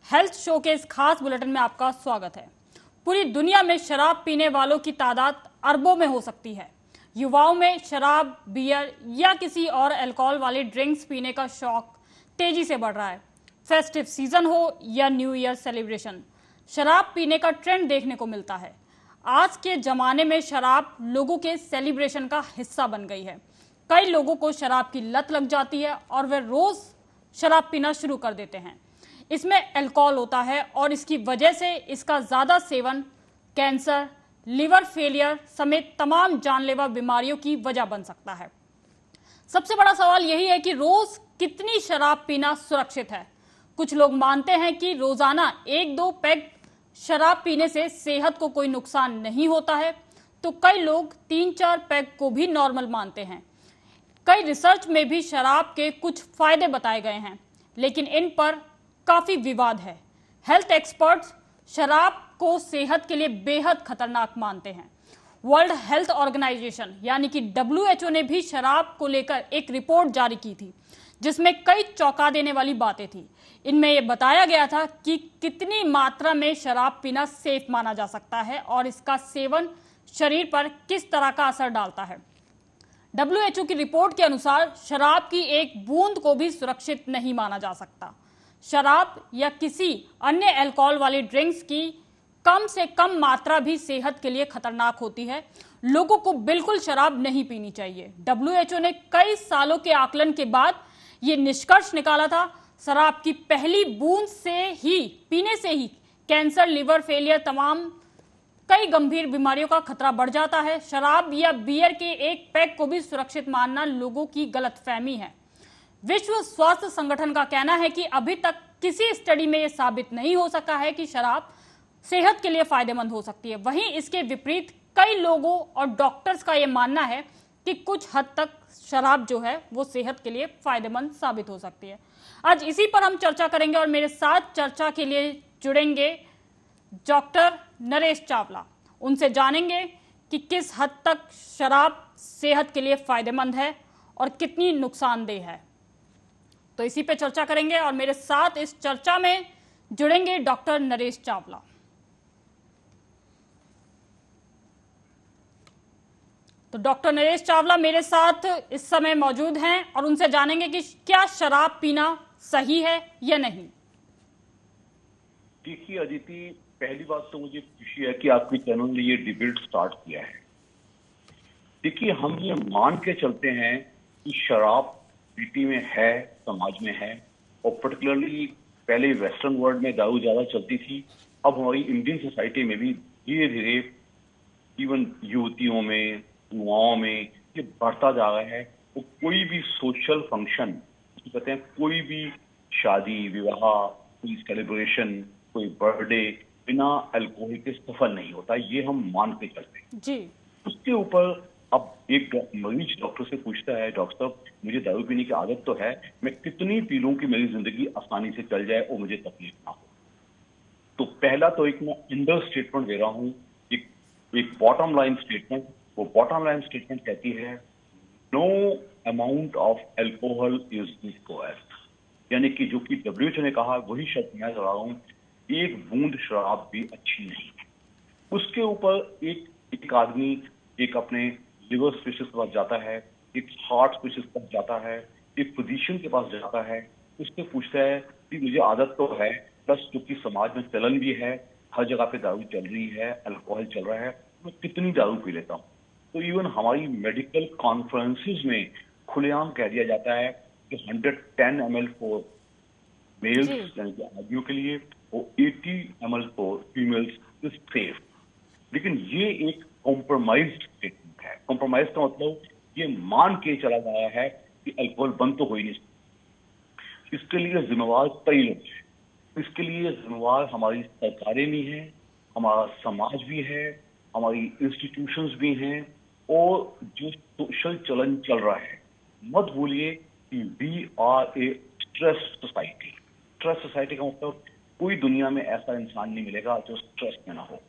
Health show के इस खास बुलेटिन में आपका स्वागत है। पूरी दुनिया में शराब पीने वालों की तादाद अरबों में हो सकती है। युवाओं में शराब, बियर या किसी और अल्कोहल वाली ड्रिंक्स पीने का शौक तेजी से बढ़ रहा है। फेस्टिव सीजन हो या न्यू ईयर सेलिब्रेशन, शराब पीने का ट्रेंड देखने को मिलता है। आज के जमाने में शराब लोगों के सेलिब्रेशन का हिस्सा बन गई है। कई लोगों को शराब की लत लग जाती है और वे रोज शराब पीना शुरू कर देते हैं। इसमें अल्कोहल होता है और इसकी वजह से इसका ज्यादा सेवन कैंसर, लिवर फेलियर समेत तमाम जानलेवा बीमारियों की वजह बन सकता है। सबसे बड़ा सवाल यही है कि रोज कितनी शराब पीना सुरक्षित है। कुछ लोग मानते हैं कि रोजाना 1-2 पैग शराब पीने से सेहत को कोई नुकसान नहीं होता है, तो कई लोग 3-4 पैग को भी नॉर्मल मानते हैं। कई रिसर्च में भी शराब के कुछ फायदे बताए गए हैं, लेकिन इन पर काफी विवाद है। हेल्थ एक्सपर्ट्स शराब को सेहत के लिए बेहद खतरनाक मानते हैं। वर्ल्ड हेल्थ ऑर्गेनाइजेशन यानी कि WHO ने भी शराब को लेकर एक रिपोर्ट जारी की थी, जिसमें कई चौंका देने वाली बातें थी। इनमें यह बताया गया था कि कितनी मात्रा में शराब पीना सेफ माना जा सकता है और इसका सेवन शरीर पर किस तरह का असर डालता है। WHO की रिपोर्ट के अनुसार शराब की एक बूंद को भी सुरक्षित नहीं माना जा सकता। शराब या किसी अन्य अल्कोहल वाली ड्रिंक्स की कम से कम मात्रा भी सेहत के लिए खतरनाक होती है। लोगों को बिल्कुल शराब नहीं पीनी चाहिए। WHO ने कई सालों के आकलन के बाद यह निष्कर्ष निकाला था। शराब की पहली बूंद पीने से ही कैंसर, लिवर फेलियर तमाम कई गंभीर बीमारियों का खतरा बढ़ जाता है। शराब या बियर के एक पैक को भी सुरक्षित मानना लोगों की गलतफहमी है। विश्व स्वास्थ्य संगठन का कहना है कि अभी तक किसी स्टडी में यह साबित नहीं हो सका है कि शराब सेहत के लिए फायदेमंद हो सकती है। वहीं इसके विपरीत कई लोगों और डॉक्टर्स का यह मानना है कि कुछ हद तक शराब जो है वो सेहत के लिए फायदेमंद साबित हो सकती है। आज इसी पर हम चर्चा करेंगे और मेरे साथ चर्चा के लिए जुड़ेंगे डॉक्टर नरेश चावला। उनसे जानेंगे कि किस हद तक शराब सेहत के लिए फायदेमंद है और कितनी नुकसानदेह है। तो इसी पे चर्चा करेंगे और मेरे साथ इस चर्चा में जुड़ेंगे डॉक्टर नरेश चावला। तो डॉक्टर नरेश चावला मेरे साथ इस समय मौजूद हैं और उनसे जानेंगे कि क्या शराब पीना सही है या नहीं। देखिए अदिति, पहली बात तो मुझे खुशी है कि आपके चैनल ने ये डिबेट स्टार्ट किया है। देखिए, हम ये मान के चलते हैं कि शराब सिटी में है, समाज में है, और पर्टिकुलरली पहले वेस्टर्न वर्ल्ड में दारू ज्यादा चलती थी। अब हमारी इंडियन सोसाइटी में भी धीरे धीरे इवन युवतियों में, युवाओं में ये बढ़ता जा रहा है। वो कोई भी सोशल फंक्शन, कहते हैं कोई भी शादी विवाह, कोई सेलिब्रेशन, कोई बर्थडे बिना अल्कोहल के सफल नहीं होता। ये हम मान के चलते हैं जी। उसके ऊपर अब एक मरीज डॉक्टर से पूछता है, डॉक्टर साहब मुझे दारू पीने की आदत तो है, मैं कितनी पी लूं कि मेरी जिंदगी आसानी से चल जाए और मुझे तकलीफ ना हो। तो पहला तो एक मैं अंडर स्टेटमेंट दे रहा हूं, एक बॉटम लाइन स्टेटमेंट। वो बॉटम लाइन स्टेटमेंट कहती है no amount of alcohol is equal, यानी कि जो कि WHO ने कहा वही शब्द मैं दोहरा रहा हूं, एक बूंद शराब भी अच्छी नहीं है। उसके ऊपर एक आदमी एक अपने लिवर स्पेशलिस्ट के पास जाता है, एक हार्ट स्पेशलिस्ट के पास जाता है, एक फिजिशियन के पास जाता है, उससे पूछता है कि मुझे आदत तो है, प्लस क्योंकि समाज में चलन भी है, हर जगह पे दारू चल रही है, अल्कोहल चल रहा है, मैं कितनी दारू पी लेता हूँ। तो इवन हमारी मेडिकल कॉन्फ्रेंसिस में खुलेआम कह दिया जाता है कि 110 ml फॉर मेल्स यानी कि आदमियों के लिए और 80 ml for females is safe. लेकिन ये एक कॉम्प्रोमाइज स्टेटमेंट है। कॉम्प्रोमाइज का मतलब ये मान के चला गया है कि अल्कोहल बंद तो हो ही नहीं सकता। इसके लिए जिम्मेवार कई लोग हैं। इसके लिए जिम्मेवार हमारी सरकारें भी हैं, हमारा समाज भी है, हमारी इंस्टीट्यूशंस भी हैं, और जो सोशल चलन चल रहा है। मत भूलिए कि we are a stress society. Stress society का मतलब कोई दुनिया में ऐसा इंसान नहीं मिलेगा जो स्ट्रेस में ना हो।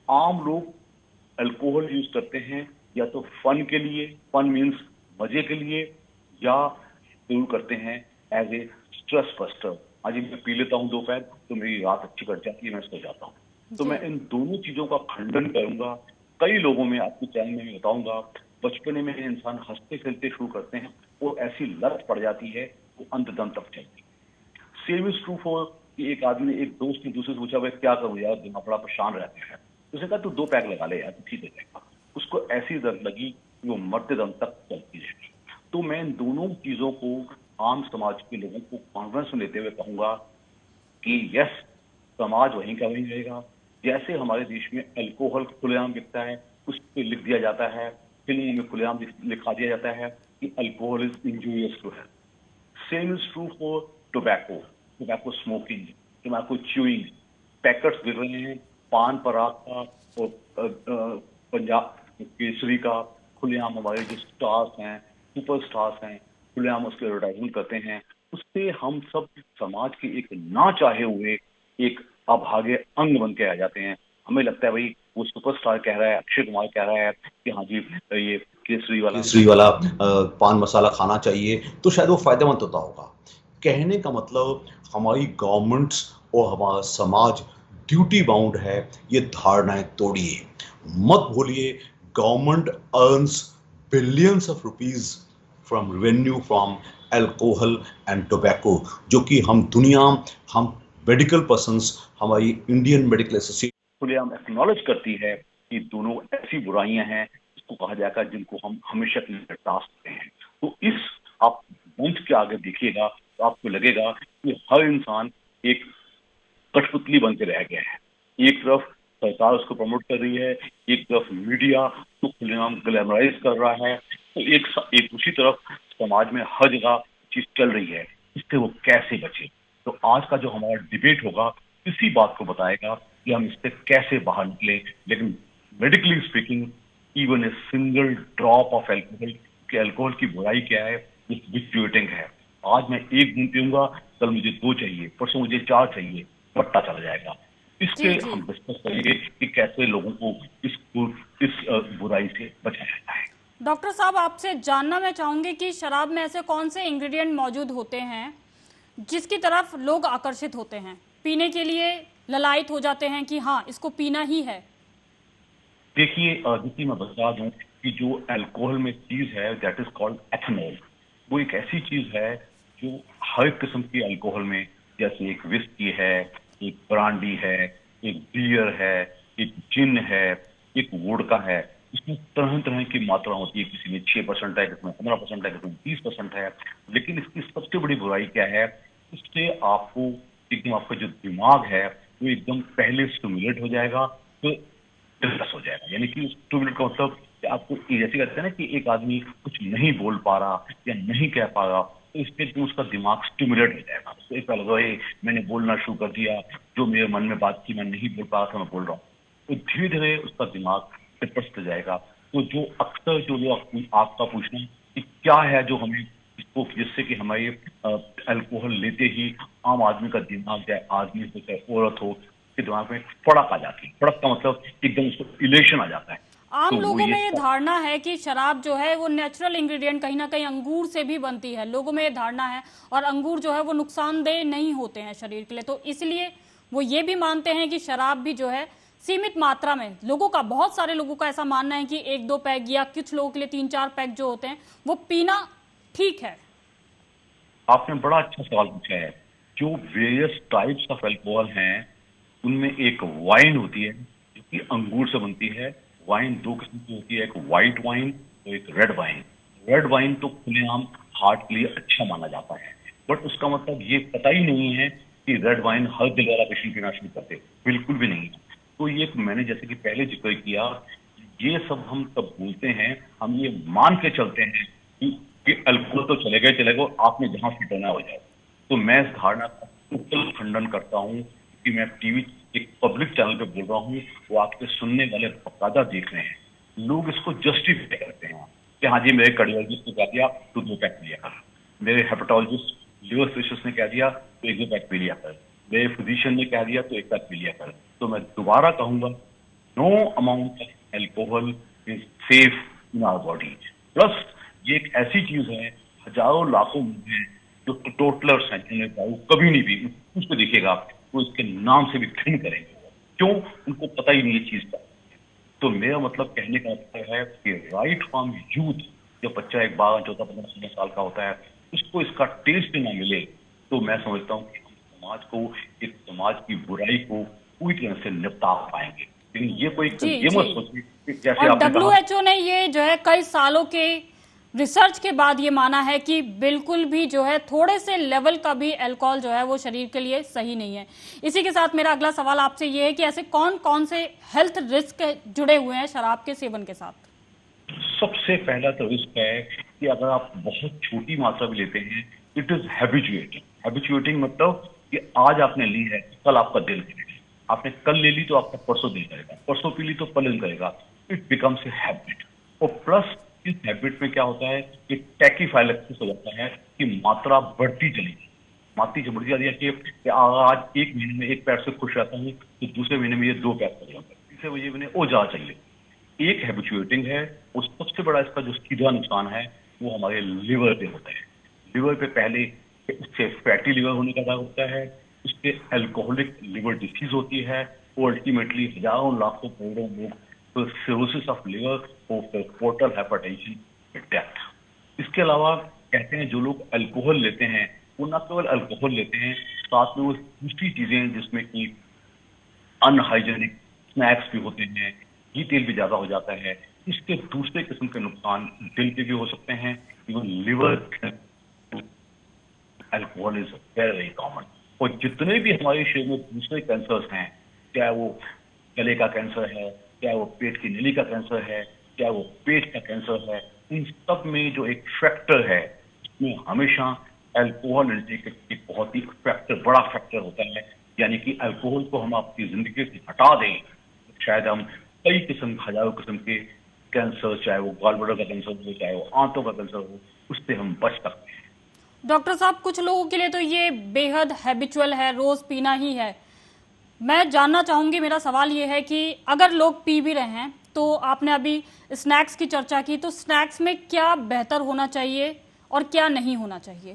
आम लोग अल्कोहल यूज करते हैं या तो फन के लिए, फन मीन्स मजे के लिए, या जरूर करते हैं एज ए स्ट्रेस बस्टर, आज मैं पी लेता हूँ 2 पैक तो मेरी रात अच्छी कट जाती है, मैं सो जाता हूँ। तो मैं इन दोनों चीजों का खंडन करूंगा। कई लोगों में आपके चैनल में बताऊंगा, बचपने में इंसान हंसते खेलते शुरू करते हैं, वो ऐसी लत पड़ जाती है, वो अंत दम तक चलती है। सेम इज ट्रू फॉर कि एक आदमी ने, एक दोस्त ने दूसरे से पूछा, भाई क्या करूं यार, दिमाग बड़ा परेशान रहता है। उसने कहा तू 2 पैक लगा ले यार, तो ठीक हो जाएगा। उसको ऐसी दर्द लगी कि वो मरते दम तक चलती रहेगी। तो मैं इन दोनों चीजों को आम समाज के लोगों को कॉन्फ्रेंस में लेते हुए कहूंगा कि यस, समाज वहीं का वहीं रहेगा। जैसे हमारे देश में अल्कोहल खुलेआम बिकता है, उस पर लिख दिया जाता है, फिल्मों में खुलेआम लिखा दिया जाता है कि alcohol is injurious to health. Same is true for tobacco, tobacco smoking, tobacco chewing. Packets बिक रहे हैं पान पराग का और पंजाब केसरी का, खुलेआम हमारे जो स्टार्स हैं, सुपर स्टार्स हैं, खुलेआम उसके एडवर्टाइजमेंट करते हैं। उससे हम सब समाज के एक ना चाहे हुए एक अभागे अंग बन के आ जाते हैं। हमें लगता है भाई वो सुपरस्टार कह रहा है, अक्षय कुमार कह रहा है कि हाँ जी ये केसरी वाला पान मसाला खाना चाहिए, तो शायद वो फायदेमंद होता होगा। कहने का मतलब हमारी गवर्नमेंट्स और हमारा समाज ड्यूटी बाउंड है, ये धारणाएं तोड़िए। मत भूलिए, government earns billions of rupees from revenue from alcohol and tobacco, जो कि हम मेडिकल पर्संस, हमारी इंडियन मेडिकल एसोसिएशन खुलेआम एक्नॉलेज करती है कि दोनों ऐसी बुराइयां हैं जिसको कहा जाएगा, जिनको हम हमेशा के लिए हटा सकते हैं। तो इस आप मंच के आगे देखिएगा तो आपको लगेगा कि हर इंसान एक कठपुतली बन के रह गया है। एक तरफ सरकार उसको प्रमोट कर रही है, एक तरफ मीडिया उसको खुलेआम ग्लैमराइज कर रहा है, तो एक दूसरी तरफ समाज में हर जगह चीज चल रही है। इससे वो कैसे बचे? तो आज का जो हमारा डिबेट होगा इसी बात को बताएगा कि हम इससे कैसे बाहर निकले। लेकिन medically speaking, even a single drop of alcohol, कि अल्कोहल की बुराई क्या है, डिस्ट्रीब्यूटिंग है। आज मैं 1 बूंद पीऊंगा, कल मुझे 2 चाहिए, परसों मुझे 4 चाहिए, पता चला जाएगा। इस पे जी जी। हम डिस्कस करेंगे कि कैसे लोगों को इस बुराई से बचाया जाता है। डॉक्टर साहब, आपसे जानना मैं चाहूंगी कि शराब में ऐसे कौन से इंग्रेडिएंट मौजूद होते हैं जिसकी तरफ लोग आकर्षित होते हैं, पीने के लिए ललायत हो जाते हैं कि हाँ इसको पीना ही है? देखिए अदिति, मैं बता दूं कि जो अल्कोहल में चीज है दैट इज कॉल्ड एथेनॉल। वो एक ऐसी चीज है जो हर किस्म की अल्कोहल में, जैसे एक विस्की है, एक ब्रांडी है, एक बियर है, एक जिन है, एक वोडका है, इसमें तरह तरह की मात्रा होती है। किसी में 6% है, किसी में 15% है, किसी में 20% है। लेकिन इसकी सबसे बड़ी बुराई क्या है, इससे आपको एकदम, आपका जो दिमाग है वो एकदम पहले स्टिमुलेट हो जाएगा, तो डिस्कस हो जाएगा। यानी कि 2 मिनट का मतलब कि आपको जैसे कहते हैं ना कि एक आदमी कुछ नहीं बोल पा रहा या नहीं कह पा रहा, तो इसके थ्रू उसका दिमाग स्टिमुलेट हो जाएगा। तो एक लगा मैंने बोलना शुरू कर दिया, जो मेरे मन में बात थी मैं नहीं बोल पा रहा था, मैं बोल रहा हूँ। तो धीरे धीरे उसका दिमाग डिप्रेस्ड हो जाएगा। तो जो अक्सर जो लोग आपका पूछना कि क्या है जो हमें इसको, जिससे कि हमारे अल्कोहल लेते ही आम आदमी का दिमाग, चाहे आदमी हो चाहे औरत हो, के दिमाग में फड़क आ जाती है। फड़क का मतलब एकदम उसको इलेशन आ जाता है। आम तो वो लोगों ये में ये धारणा है कि शराब जो है वो नेचुरल इंग्रेडिएंट कहीं ना कहीं अंगूर से भी बनती है, लोगों में ये धारणा है, और अंगूर जो है वो नुकसानदेह नहीं होते हैं शरीर के लिए, तो इसलिए वो ये भी मानते हैं कि शराब भी जो है सीमित मात्रा में, लोगों का, बहुत सारे लोगों का ऐसा मानना है कि 1-2 पैक या कुछ लोगों के लिए 3-4 पैक जो होते हैं वो पीना ठीक है। आपने बड़ा अच्छा सवाल पूछा है। जो वेरियस टाइप्स ऑफ अल्कोहल हैं, उनमें एक वाइन होती है जो कि अंगूर से बनती है। वाइन 2 किस्म की होती है, एक व्हाइट वाइन और एक रेड वाइन। रेड वाइन तो खुलेआम हार्ट के लिए अच्छा माना जाता है, बट उसका मतलब ये पता ही नहीं है कि रेड वाइन हर दिल वाला पेशेंट पीना शुरू करते, बिल्कुल भी नहीं। तो ये मैंने जैसे कि पहले जिक्र किया, ये सब हम तब बोलते हैं, हम ये मान के चलते हैं कि अल्कोहल तो चलेगा, आपने जहां फिट होना हो जाए। तो मैं इस धारणा का टोटल खंडन करता हूं कि मैं टीवी एक पब्लिक चैनल पे बोल रहा हूं, वो आपके सुनने वाले बकायदा देख रहे हैं। लोग इसको जस्टिफाई करते हैं कि हाँ जी, मेरे कार्डियोलॉजिस्ट ने कह दिया तो 2 पैक पी लिया कर, मेरे हेपेटोलॉजिस्ट लिवर स्पेशलिस्ट ने कह दिया तो 1-2 पैक पी लिया कर, मेरे फिजिशियन ने कह दिया तो 1 पैक पी लिया कर। तो मैं दोबारा कहूंगा, no amount of alcohol is safe in our body. Plus ये एक ऐसी चीज है, हजारों लाखों में जो टोटलर्स हैं जिन्होंने दारू कभी नहीं पी, उसको देखिएगा वो इसके नाम से भी घृण करेंगे। क्यों? उनको पता ही नहीं ये चीज का। तो मेरा मतलब कहने का मतलब है कि राइट फ्रॉम यूथ, जब बच्चा एक 12, 14, 15, 16 साल का होता है, उसको इसका टेस्ट ना मिले, तो मैं समझता हूँ कि हम समाज को, इस समाज की बुराई को पूरी तरह से निपटा पाएंगे। लेकिन ये कोई जी ये मत जी। सोचिए कि जैसे और आपने कहा। डब्ल्यूएचओ ने ये जो है कई सालों के रिसर्च के बाद ये माना है कि बिल्कुल भी जो है थोड़े से लेवल का भी अल्कोहल जो है वो शरीर के लिए सही नहीं है। इसी के साथ मेरा अगला सवाल आपसे ये है कि ऐसे कौन कौन से हेल्थ रिस्क जुड़े हुए हैं शराब के सेवन के साथ? सबसे पहला तो रिस्क है कि अगर आप बहुत छोटी मात्रा में लेते हैं, इट इज हैबिचुएटिंग। हैबिचुएटिंग मतलब कि आज आपने ली है, कल आपका दिल करेगा, आपने कल ले ली तो आपका परसों दिल करेगा, परसों पी ली तो कल दिल करेगा। It becomes a habit. और प्लस इस हैबिट में क्या होता है कि टैकीफाइलेक्सिस हो जाता है कि मात्रा बढ़ती चलेगी। मात्रा बढ़ती जा रही है कि आज एक महीने में एक पैर से खुश रहता हूँ, तो दूसरे महीने में ये 2 पैर कर जाऊंगा, तीसरे महीने में वो ज्यादा चाहिए। एक हैबिचुएटिंग है। और सबसे बड़ा इसका जो सीधा नुकसान है वो हमारे लिवर पे होता है। लिवर पे पहले इससे फैटी लिवर होने का डर होता है, इससे अल्कोहलिक लिवर डिसीज होती है, और अल्टीमेटली हजारों लाखों करोड़ों लोग तो सिरोसिस ऑफ लिवर और फिर पोर्टल हाइपरटेंशन, डेथ। इसके अलावा कहते हैं जो लोग अल्कोहल लेते हैं वो न केवल अल्कोहल लेते हैं, साथ में वो दूसरी चीजें जिसमें कि अनहाइजेनिक स्नैक्स भी होते हैं, घी तेल भी ज्यादा हो जाता है। इसके दूसरे किस्म के नुकसान दिल के भी हो सकते हैं, even liver. Alcohol is very very common. और जितने भी हमारे शरीर में दूसरे कैंसर्स हैं, चाहे वो गले का कैंसर है, चाहे वो पेट की नली का कैंसर है, चाहे वो पेट का कैंसर है, इन सब में जो एक फैक्टर है उसमें हमेशा अल्कोहल इंटेक एक बहुत ही फैक्टर, बड़ा फैक्टर होता है। यानी कि अल्कोहल को हम आपकी जिंदगी से हटा दें, शायद हम कई किस्म, हजारों किस्म के कैंसर, चाहे वो गॉल ब्लैडर का कैंसर हो, चाहे वो आंतों का कैंसर हो, उससे हम बच सकते हैं। डॉक्टर साहब, कुछ लोगों के लिए तो ये बेहद हैबिचुअल है, रोज पीना ही है। मैं जानना चाहूंगी, मेरा सवाल ये है कि अगर लोग पी भी रहे हैं, तो आपने अभी स्नैक्स की चर्चा की, तो स्नैक्स में क्या बेहतर होना चाहिए और क्या नहीं होना चाहिए?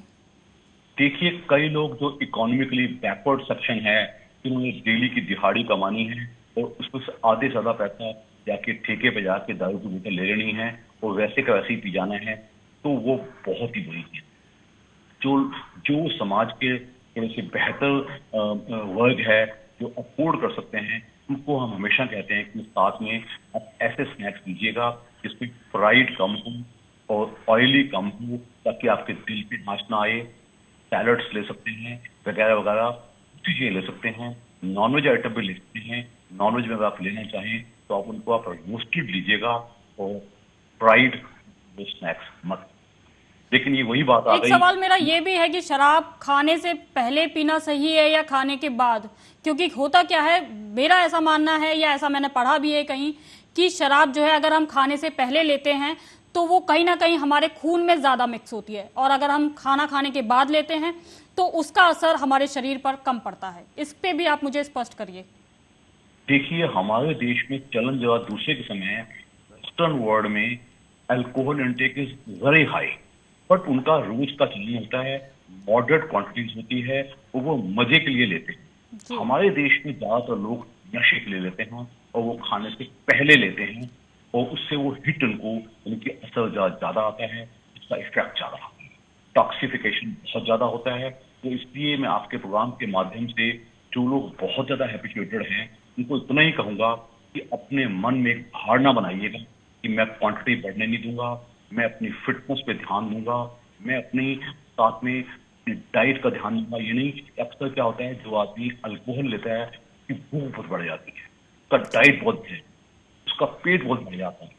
देखिए, कई लोग जो इकोनॉमिकली बैकवर्ड सेक्शन है, जिन्होंने डेली की दिहाड़ी कमानी है और उसमें से आधे से ज्यादा पैसा जाके ठेके पे जाके दारू की बोतल ले लेनी है और वैसे का वैसे ही पी जाना है, तो वो बहुत ही बुरी चीज। जो जो समाज के थोड़े से बेहतर वर्ग है, जो अफोर्ड कर सकते हैं, उनको हम हमेशा कहते हैं कि साथ में आप ऐसे स्नैक्स दीजिएगा जिसमें फ्राइड कम हो और ऑयली कम हो, ताकि आपके दिल पे आंच ना आए। सैलड्स ले सकते हैं, वगैरह वगैरह चीजें ले सकते हैं। नॉनवेज आइटम भी ले सकते हैं। नॉनवेज में अगर आप लेना चाहें तो आप उनको आप रोस्टेड लीजिएगा और फ्राइड स्नैक्स मत। लेकिन ये वही बात आ एक गई। सवाल मेरा ये भी है कि शराब खाने से पहले पीना सही है या खाने के बाद? क्योंकि होता क्या है, मेरा ऐसा मानना है या ऐसा मैंने पढ़ा भी है कहीं, कि शराब जो है अगर हम खाने से पहले लेते हैं तो वो कहीं ना कहीं हमारे खून में ज्यादा मिक्स होती है, और अगर हम खाना खाने के बाद लेते हैं तो उसका असर हमारे शरीर पर कम पड़ता है। इस पे भी आप मुझे स्पष्ट करिए। देखिए, हमारे देश में चलन जरा दूसरे किस्म है। वेस्टर्न वर्ल्ड में alcohol intake is very high, but उनका रोज का चलन होता है, मॉडरेट क्वांटिटीज होती है और वो मजे के लिए लेते हैं। जी। हमारे देश में ज्यादातर लोग नशे के लिए लेते हैं और वो खाने से पहले लेते हैं, और उससे वो हिट उनको, उनकी असर ज्यादा आता है, उसका इफेक्ट ज्यादा आता है, टॉक्सिफिकेशन बहुत ज्यादा होता है। तो इसलिए मैं आपके प्रोग्राम के माध्यम से जो लोग बहुत ज्यादा हैबिचुएटेड हैं उनको इतना ही कहूंगा कि अपने मन में एक धारणा बनाइएगा कि मैं क्वांटिटी बढ़ने नहीं दूंगा, मैं अपनी फिटनेस पे ध्यान दूंगा, मैं अपनी साथ में डाइट का ध्यान दूंगा। ये नहीं, अक्सर क्या होता है, जो आदमी अल्कोहल लेता है कि भूख बहुत बढ़ जाती है, उसका डाइट बहुत है, उसका पेट बहुत बढ़ जाता है,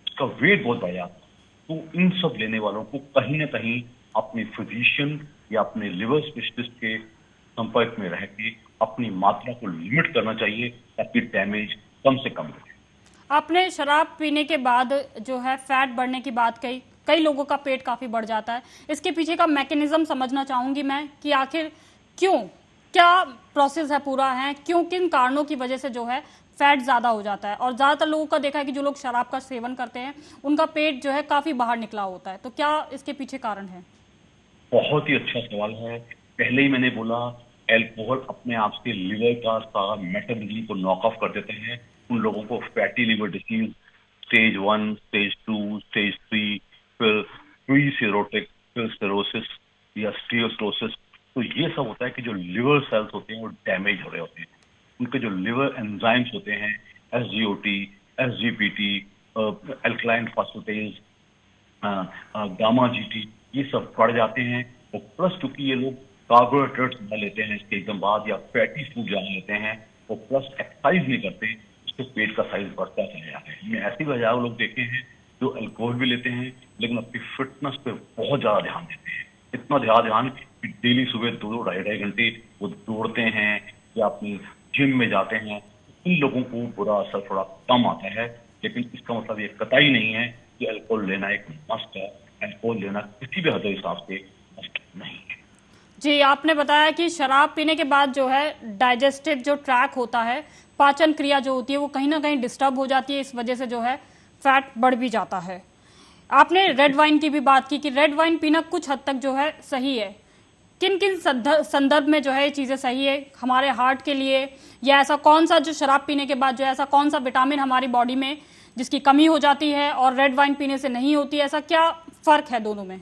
उसका वेट बहुत बढ़ जाता है। तो इन सब लेने वालों को कहीं ना कहीं अपने फिजिशियन या अपने लिवर स्पेशलिस्ट के संपर्क में रह के अपनी मात्रा को लिमिट करना चाहिए, ताकि डैमेज कम से कम हो। आपने शराब पीने के बाद जो है फैट बढ़ने की बात कही, कई लोगों का पेट काफी बढ़ जाता है। इसके पीछे का मैकेनिज्म समझना चाहूंगी मैं कि आखिर क्यों, क्या प्रोसेस है पूरा, है क्यों, किन कारणों की वजह से जो है फैट ज्यादा हो जाता है। और ज्यादातर लोगों का देखा है कि जो लोग शराब का सेवन करते हैं उनका पेट जो है काफी बाहर निकला होता है। तो क्या इसके पीछे कारण है? बहुत ही अच्छा सवाल है। पहले ही मैंने बोला, अल्कोहल अपने आप से लिवर का सारा मेटाबॉलिज्म को नॉक ऑफ कर देते हैं। उन लोगों को fatty liver disease stage 1, stage 2, stage 3, फिर प्री सिरोटिक, फिर सिरोसिस या स्टीरोसिस। तो ये सब होता है कि जो लिवर सेल्स होते हैं वो डैमेज हो रहे होते हैं। उनके जो लिवर एंजाइम्स होते हैं, SGOT, SGPT, alkaline phosphatase, gamma GT, ये सब बढ़ जाते हैं। और प्लस क्योंकि ये लोग कार्बोहाइड्रेट्स ज्यादा लेते हैं इसके एकदम बाद, या फैटी फूड ज्यादा लेते हैं, और प्लस एक्सरसाइज नहीं करते, उसके पेट का साइज बढ़ता चला जाता है। हमने ऐसे भी हजारों लोग देखे हैं जो अल्कोहल भी लेते हैं लेकिन अपनी फिटनेस पे बहुत ज्यादा ध्यान देते हैं। इतना ध्यान कि डेली सुबह 2-2, ढाई-ढाई घंटे वो दौड़ते हैं या अपनी जिम में जाते हैं। इन लोगों को बुरा असर थोड़ा कम आता है, लेकिन इसका मतलब ये कतई नहीं है कि अल्कोहल लेना एक मस्ट है। अल्कोहल लेना किसी भी हद हिसाब से मस्ट नहीं है। जी, आपने बताया कि शराब पीने के बाद जो है डाइजेस्टिव जो ट्रैक होता है, पाचन क्रिया जो होती है वो कहीं ना कहीं डिस्टर्ब हो जाती है, इस वजह से जो है फैट बढ़ भी जाता है। आपने रेड वाइन की भी बात की कि रेड वाइन पीना कुछ हद तक जो है सही है। किन किन संदर्भ में जो है ये चीजें सही है हमारे हार्ट के लिए, या ऐसा कौन सा जो शराब पीने के बाद जो है ऐसा कौन सा विटामिन हमारी बॉडी में जिसकी कमी हो जाती है और रेड वाइन पीने से नहीं होती है, ऐसा क्या फर्क है दोनों में?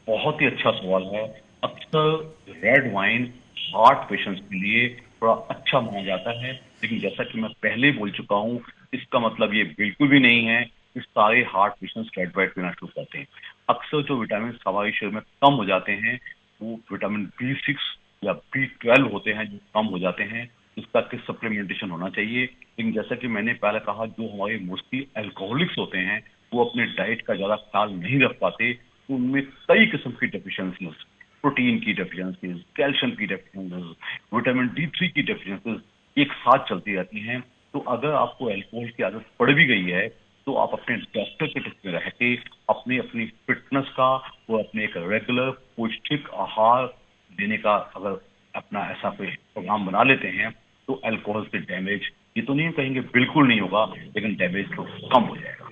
बहुत ही अच्छा सवाल है। अक्सर रेड वाइन हार्ट पेशेंट्स के लिए थोड़ा अच्छा माना जाता है, लेकिन जैसा कि मैं पहले बोल चुका हूँ, इसका मतलब ये बिल्कुल भी नहीं है कि सारे हार्ट पेशेंट्स रेड वाइन पीना शुरू करते हैं। अक्सर जो विटामिन हमारे शरीर में कम हो जाते हैं वो विटामिन B6 या B12 होते हैं, जो कम हो जाते हैं, इसका किस सप्लीमेंटेशन होना चाहिए। लेकिन जैसा कि मैंने पहले कहा, जो हमारे मोस्टली अल्कोहलिक्स होते हैं वो अपने डाइट का ज्यादा ख्याल नहीं रख पाते, तो उनमें कई किस्म की डेफिशिएंसीज, प्रोटीन की डेफिशिएंसीज, कैल्शियम की डेफिशिएंसीज, विटामिन D3 की डेफिशिएंसीज एक साथ चलती रहती हैं। तो अगर आपको अल्कोहल की आदत पड़ भी गई है तो आप अपने डॉक्टर के टच में रह के अपनी अपनी फिटनेस का और अपने एक रेगुलर पौष्टिक आहार देने का अगर अपना ऐसा कोई प्रोग्राम बना लेते हैं तो अल्कोहल से डैमेज, ये तो नहीं कहेंगे बिल्कुल नहीं होगा, लेकिन डैमेज तो कम हो जाएगा।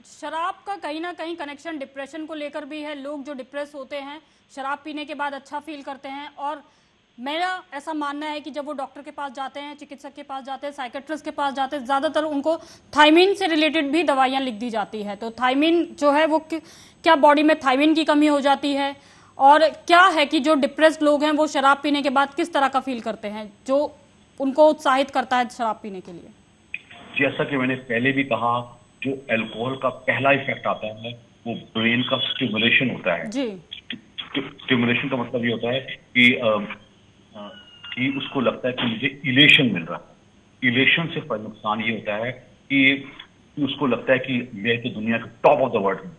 शराब का कहीं ना कहीं कनेक्शन डिप्रेशन को लेकर भी है। लोग जो डिप्रेस होते हैं शराब पीने के बाद अच्छा फील करते हैं, और मेरा ऐसा मानना है कि जब वो डॉक्टर के पास जाते हैं, चिकित्सक के पास जाते हैं, साइकेट्रिस्ट के पास जाते हैं, ज़्यादातर उनको थायमिन से रिलेटेड भी दवाइयाँ लिख दी जाती है। तो थायमिन जो है वो क्या बॉडी में थायमिन की कमी हो जाती है, और क्या है कि जो डिप्रेस्ड लोग हैं वो शराब पीने के बाद किस तरह का फील करते हैं जो उनको उत्साहित करता है शराब पीने के लिए? जैसा कि मैंने पहले भी कहा, जो अल्कोहल का पहला इफेक्ट आता है वो ब्रेन का स्टिमुलेशन होता है। जी। स्टिमुलेशन का मतलब ये होता है कि कि उसको लगता है कि मुझे इलेशन मिल रहा है। इलेशन से पर नुकसान ये होता है कि उसको लगता है कि मैं तो दुनिया के टॉप ऑफ द वर्ल्ड हूँ।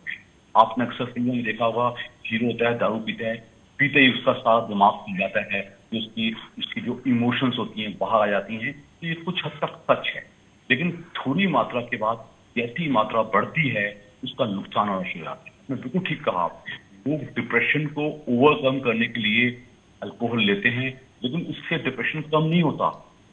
आपने अक्सर फिल्मों में देखा होगा, हीरो होता है, दारू पीता है, पीते ही उसका सारा दिमाग खुल जाता है, उसकी उसकी जो इमोशंस होती हैं बाहर आ जाती हैं। तो ये कुछ हद तक सच है, लेकिन थोड़ी मात्रा के बाद जैसी मात्रा बढ़ती है उसका नुकसान होना शुरू होता है। मैं बिल्कुल ठीक कहा। लोग डिप्रेशन को ओवरकम करने के लिए अल्कोहल लेते हैं, लेकिन उससे डिप्रेशन कम नहीं होता,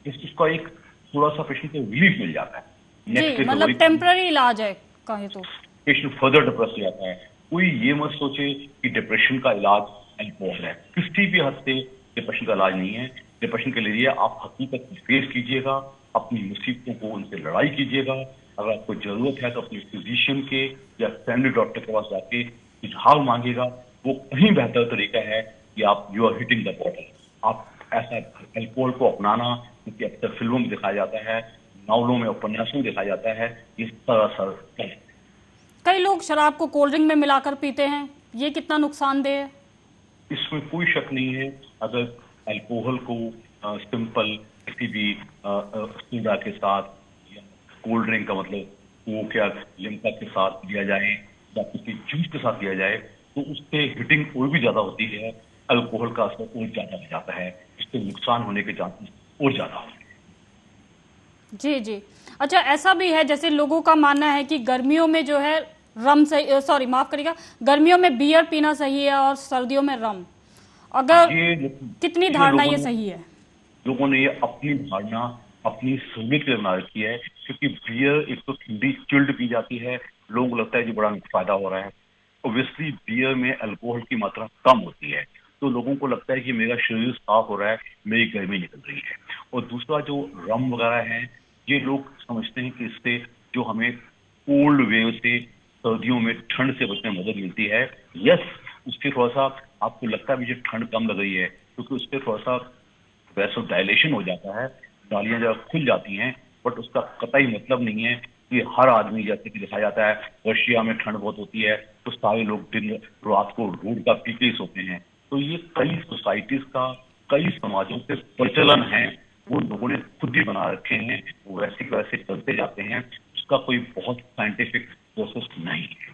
इसका एक थोड़ा सा पेशेंट को रिलीफ मिल जाता है। नेक्स्ट जी, डे मतलब टेम्पररी इलाज है कहें तो। पेशेंट फर्दर डिप्रेस हो जाता है। कोई ये मत सोचे कि डिप्रेशन का इलाज अल्कोहल है, किसी भी हद से डिप्रेशन का इलाज नहीं है। डिप्रेशन के लिए आप हकीकत को फेस कीजिएगा, अपनी मुसीबतों को उनसे लड़ाई कीजिएगा। अगर आपको जरूरत है तो अपने फिजिशियन के या फैमिली डॉक्टर के पास जाके सुझाव मांगेगा। वो कहीं बेहतर तरीका है कि आप you are hitting the bottle. आप ऐसा अल्कोहल को अपनाना, क्योंकि अक्सर फिल्मों में दिखाया जाता है, नावलों में, उपन्यासों में दिखाया जाता है, इस तरह कई लोग शराब को कोल्ड ड्रिंक में मिलाकर पीते हैं, ये कितना नुकसानदेह है? इसमें कोई शक नहीं है। अगर अल्कोहल को सिंपल किसी भी सोडा के साथ या कोल्ड ड्रिंक का मतलब कोक या लिम्का के साथ लिया जाए या किसी जूस के साथ लिया जाए तो उससे हिटिंग और भी ज्यादा होती है, अल्कोहल का असर और ज्यादा हो जाता है, इससे नुकसान होने के चांसेस और ज्यादा होते हैं। जी जी। अच्छा, ऐसा भी है जैसे लोगों का मानना है कि गर्मियों में जो है रम सही, सॉरी माफ करिएगा, गर्मियों में बियर पीना सही है और सर्दियों में रम। अगर कितनी धारणा ये सही है? लोगों ने ये अपनी धारणा अपनी सहूलियत के लिए बना रखी है, क्योंकि बियर एक तो ठंडी चिल्ड पी जाती है, लोगों को लगता है कि बड़ा फायदा हो रहा है, ऑब्वियसली बियर में अल्कोहल की मात्रा कम होती है, तो लोगों को लगता है कि मेरा शरीर साफ हो रहा है, मेरी गर्मी निकल रही है। और दूसरा जो रम वगैरह है, ये लोग समझते हैं कि इससे जो हमें कोल्ड वेव से सर्दियों में ठंड से बचने में मदद मिलती है। यस, उससे थोड़ा सा आपको लगता है मुझे ठंड कम लग रही है, क्योंकि उससे थोड़ा सा वैसो डायलेशन हो जाता है, नालियां जरा खुल जाती हैं, बट उसका कतई मतलब नहीं है कि हर आदमी, जैसे कि दिखाया जाता है रशिया में ठंड बहुत होती है तो सारे लोग दिन रात को रोड का पीके ही सोते हैं। तो ये कई सोसाइटीज का, कई समाजों के प्रचलन है, वो लोगों ने खुद ही बना रखे हैं, वो वैसे के वैसे चलते जाते हैं, उसका कोई बहुत साइंटिफिक प्रोसेस नहीं है।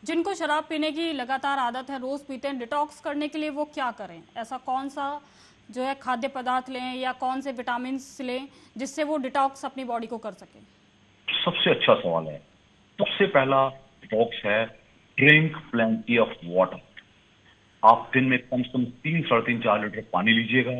जिनको शराब पीने की लगातार आदत है, रोज पीते हैं, डिटॉक्स करने के लिए वो क्या करें? ऐसा कौन सा जो है खाद्य पदार्थ लें या कौन से विटामिन लें जिससे वो डिटॉक्स अपनी बॉडी को कर सके? सबसे अच्छा सवाल है। सबसे पहला डिटॉक्स है, ड्रिंक प्लेंटी ऑफ वाटर। आप दिन में कम से कम 3 साढ़े 3 4 लीटर पानी लीजिएगा,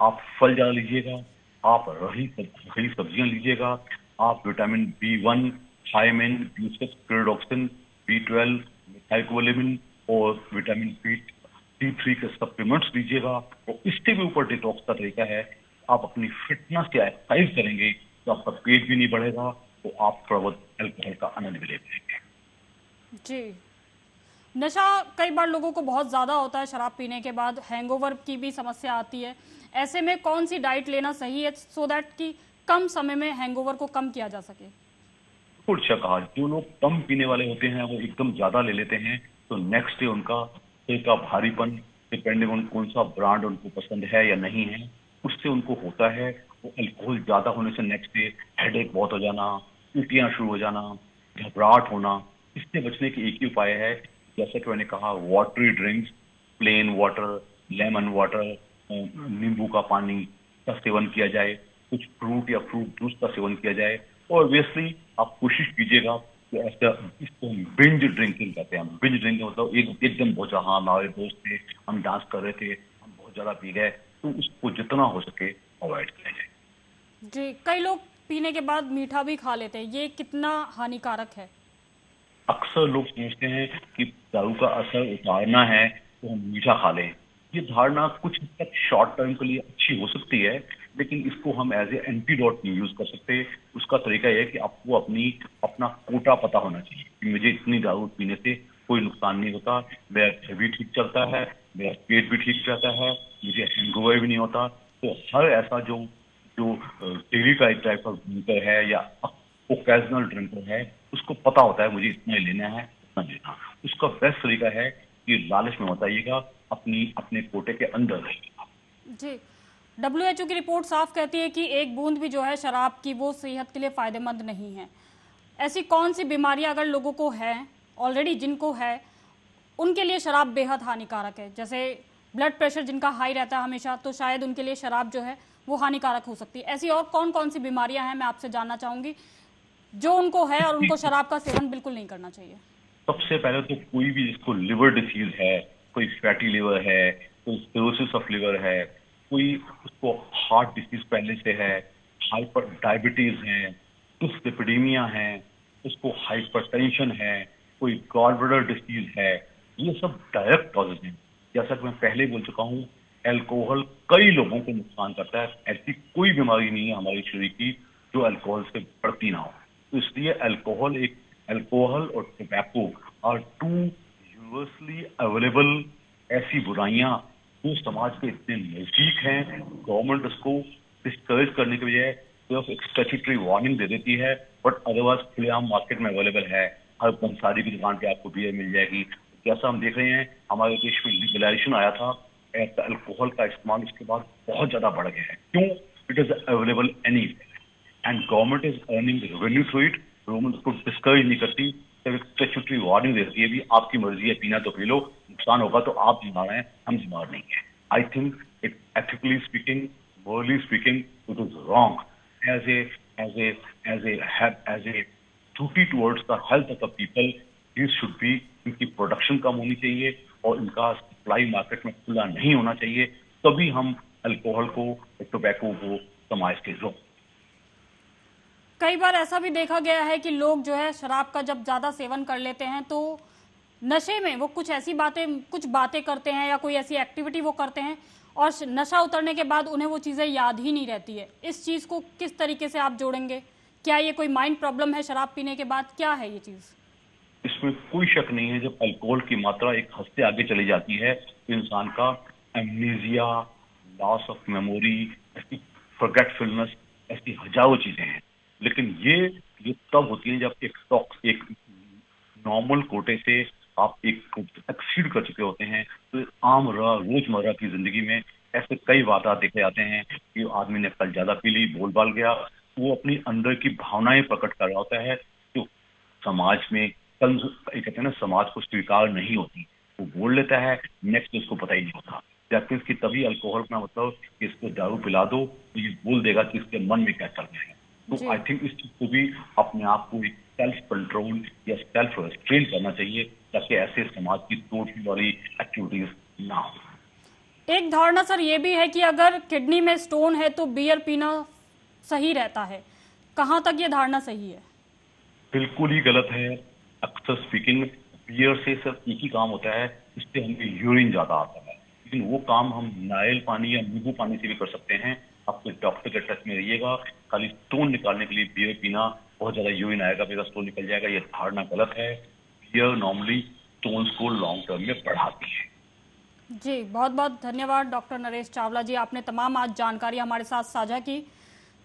आप फल ज्यादा लीजिएगा, आप हरी सब्जियां लीजिएगा, आप vitamin B1, thiamine, B6, pyridoxine, B12, मिथाइलकोलिन और विटामिन B3 के सप्लीमेंट्स लीजिएगा। और इससे भी ऊपर डिटॉक्स का तरीका है, आप अपनी फिटनेस या एक्सरसाइज करेंगे तो आपका पेट भी नहीं बढ़ेगा, तो आप थोड़ा बहुत अल्कोहल का आनंद भी ले पाएंगे। जी। नशा कई बार लोगों को बहुत ज़्यादा होता है, शराब पीने के बाद हैंगओवर की भी समस्या आती है। ऐसे में कौन सी डाइट लेना सही है सो दैट कि कम समय में हैंगओवर को कम किया जा सके? बिल्कुल अच्छा कहा। जो लोग कम पीने वाले होते हैं वो एकदम ज्यादा ले लेते हैं, तो नेक्स्ट डे उनका सिर का भारीपन, डिपेंडिंग ऑन कौन सा ब्रांड उनको पसंद है या नहीं है, उससे उनको होता है। वो अल्कोहल ज्यादा होने से नेक्स्ट डे हेडेक बहुत हो जाना, उल्टियां शुरू हो जाना, घबराहट होना। इससे बचने की एक ही उपाय है, जैसे कि मैंने कहा, watery drinks, plain water, lemon water, नींबू का पानी का सेवन किया जाए, कुछ फ्रूट या फ्रूट जूस का सेवन किया जाए। और ऑब्वियसली आप कोशिश कीजिएगा कि ऐसा, इसको हम बिंज ड्रिंकिंग कहते हैं। बिंज ड्रिंकिंग मतलब एकदम बहुत, हाँ हमारे दोस्त थे, हम डांस कर रहे थे, हम बहुत ज्यादा पी गए, तो उसको जितना हो सके अवॉइड किया जाए। जी, कई लोग पीने के बाद मीठा भी खा लेते हैं, ये कितना हानिकारक है? अक्सर लोग सोचते हैं कि दारू का असर उतारना है तो हम मीठा खा लें। ये धारणा कुछ हद तक शॉर्ट टर्म के लिए अच्छी हो सकती है, लेकिन इसको हम एज ए एंटीडोट नहीं यूज कर सकते। उसका तरीका यह है कि आपको अपना कोटा पता होना चाहिए कि मुझे इतनी दारू पीने से कोई नुकसान नहीं होता, मेरा भी ठीक चलता है, मेरा पेट भी ठीक रहता है, मुझे हैंगओवर भी नहीं होता। तो हर ऐसा जो जो डेली का एक टाइप का ड्रिंकर है या ओकेजनल ड्रिंकर है, उसको पता होता है मुझे इतना ही लेना है, इतना लेना। उसका बेस्ट तरीका है कि लालच में मत आइएगा, अपने कोटे के अंदर रहिएगा। जी, WHO की रिपोर्ट साफ कहती है कि एक बूंद भी जो है शराब की वो सेहत के लिए फायदेमंद नहीं है। ऐसी कौन सी बीमारियां अगर लोगों को है ऑलरेडी, जिनको है उनके लिए शराब बेहद हानिकारक है? जैसे ब्लड प्रेशर जिनका हाई रहता है हमेशा, तो शायद उनके लिए शराब जो है वो हानिकारक हो सकती है। ऐसी और कौन कौन सी बीमारियां हैं, मैं आपसे जानना चाहूंगी, जो उनको है और उनको शराब का सेवन बिल्कुल नहीं करना चाहिए? सबसे पहले तो कोई भी जिसको लिवर डिसीज है, कोई फैटी लिवर है, कोई सिरोसिस ऑफ लिवर है, कोई उसको हार्ट डिसीज पहले से है, हाइपर डायबिटीज है, डिस्लिपिडीमिया है, उसको हाइपरटेंशन है, कोई गॉलब्लैडर डिसीज है, ये सब डायरेक्ट कॉजेज हैं। जैसा कि मैं पहले बोल चुका हूँ, अल्कोहल कई लोगों को नुकसान करता है। ऐसी कोई बीमारी नहीं है हमारे शरीर की जो अल्कोहल से बढ़ती ना हो। तो इसलिए अल्कोहल और tobacco are too universally available ऐसी बुराइयां जो समाज के इतने नजदीक हैं। गवर्नमेंट उसको डिस्करेज करने के बजाय सिर्फ एक स्टैट्यूटरी वार्निंग दे देती है, बट अदरवाइज खुलेआम मार्केट में अवेलेबल है। हर पंसारी की दुकान पे आपको बियर मिल जाएगी। जैसा हम देख रहे हैं, हमारे देश में लिबरलाइजेशन आया था, अल्कोहल का इस्तेमाल उसके बाद बहुत ज्यादा बढ़ गया है। क्यों? It is available any and government is earning revenue through it. Government उसको डिस्करेज नहीं करती, जब एक स्टैट्यूटरी वार्निंग देती है भी आपकी मर्जी है, पीना तो पी लो, नुकसान होगा तो आप जिम्मेदार हैं, हम जिम्मेदार नहीं है। I think it ethically speaking, morally speaking, it is wrong. As a duty towards the health of the people, this should be, इनकी प्रोडक्शन कम होनी चाहिए और इनका सप्लाई मार्केट में खुला नहीं होना चाहिए, तभी हम अल्कोहल को, टोबैको को समाज के रोक। कई बार ऐसा भी देखा गया है कि लोग जो है शराब का जब ज़्यादा सेवन कर लेते हैं तो नशे में वो कुछ बातें करते हैं या कोई ऐसी एक्टिविटी वो करते हैं और नशा उतरने के बाद उन्हें वो चीजें याद ही नहीं रहती है। इस चीज को किस तरीके से आप जोड़ेंगे? क्या ये कोई माइंड प्रॉब्लम है शराब पीने के बाद? क्या है ये चीज? इसमें कोई शक नहीं है, जब अल्कोहल की मात्रा एक हद से आगे चली जाती है तो इंसान का एमनीजिया, लॉस ऑफ मेमोरी, ऐसी फॉरगेटफुलनेस, ऐसी हजारों चीजें हैं। लेकिन ये तब होती है जब एक नॉर्मल कोटे से आप एक एक्सीड कर चुके होते हैं। तो रोजमर्रा की जिंदगी में ऐसे कई वारदात देखे जाते हैं कि आदमी ने कल ज्यादा पी ली, बोलबाल गया, वो अपनी अंदर की भावनाएं प्रकट कर रहा होता है जो समाज में कहते हैं ना, समाज को स्वीकार नहीं होती। वो बोल लेता है, नेक्स्ट उसको पता ही नहीं होता। जबकि इसकी तभी अल्कोहल का मतलब कि इसको दारू पिला दो तो ये बोल देगा कि इसके मन में क्या चल रहा है। तो आई थिंक इस चीज को भी अपने आप को एक सेल्फ कंट्रोल या सेल्फ रेस्ट्रेन करना चाहिए ताकि ऐसे समाज की तोड़फोड़ वाली एक्टिविटीज ना हो। एक धारणा सर ये भी है कि अगर किडनी में स्टोन है तो बियर पीना सही रहता है। कहाँ तक ये धारणा सही है? बिल्कुल ही गलत है। अक्सर स्पीकिंग बियर से सिर्फ एक ही काम होता है, इससे हमें यूरिन ज्यादा आता है, लेकिन वो काम हम नारियल पानी या नींबू पानी से भी कर सकते हैं। अपने डॉक्टर के टच में रहिएगा। खाली स्टोन निकालने के लिए बियर पीना, बहुत ज्यादा यूरिन आएगा, मेरा स्टोन निकल जाएगा, ये धारणा गलत है। बियर नॉर्मली स्टोन्स को लॉन्ग टर्म में बढ़ाती है। जी बहुत बहुत धन्यवाद डॉक्टर नरेश चावला जी, आपने तमाम आज जानकारी हमारे साथ साझा की।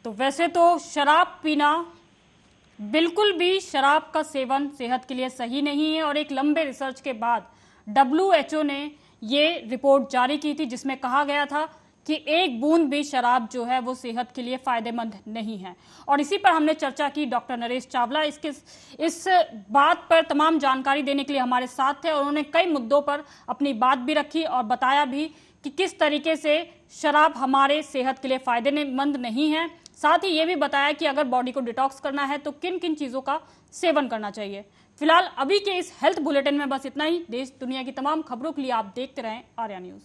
तो वैसे तो शराब पीना, बिल्कुल भी शराब का सेवन सेहत के लिए सही नहीं है और एक लंबे रिसर्च के बाद WHO ने ये रिपोर्ट जारी की थी जिसमें कहा गया था कि एक बूंद भी शराब जो है वो सेहत के लिए फायदेमंद नहीं है। और इसी पर हमने चर्चा की। डॉक्टर नरेश चावला इस बात पर तमाम जानकारी देने के लिए हमारे साथ थे और उन्होंने कई मुद्दों पर अपनी बात भी रखी और बताया भी कि किस तरीके से शराब हमारे सेहत के लिए फायदेमंद नहीं है। साथ ही ये भी बताया कि अगर बॉडी को डिटॉक्स करना है तो किन किन चीजों का सेवन करना चाहिए। फिलहाल अभी के इस हेल्थ बुलेटिन में बस इतना ही। देश दुनिया की तमाम खबरों के लिए आप देखते रहें आर्या न्यूज।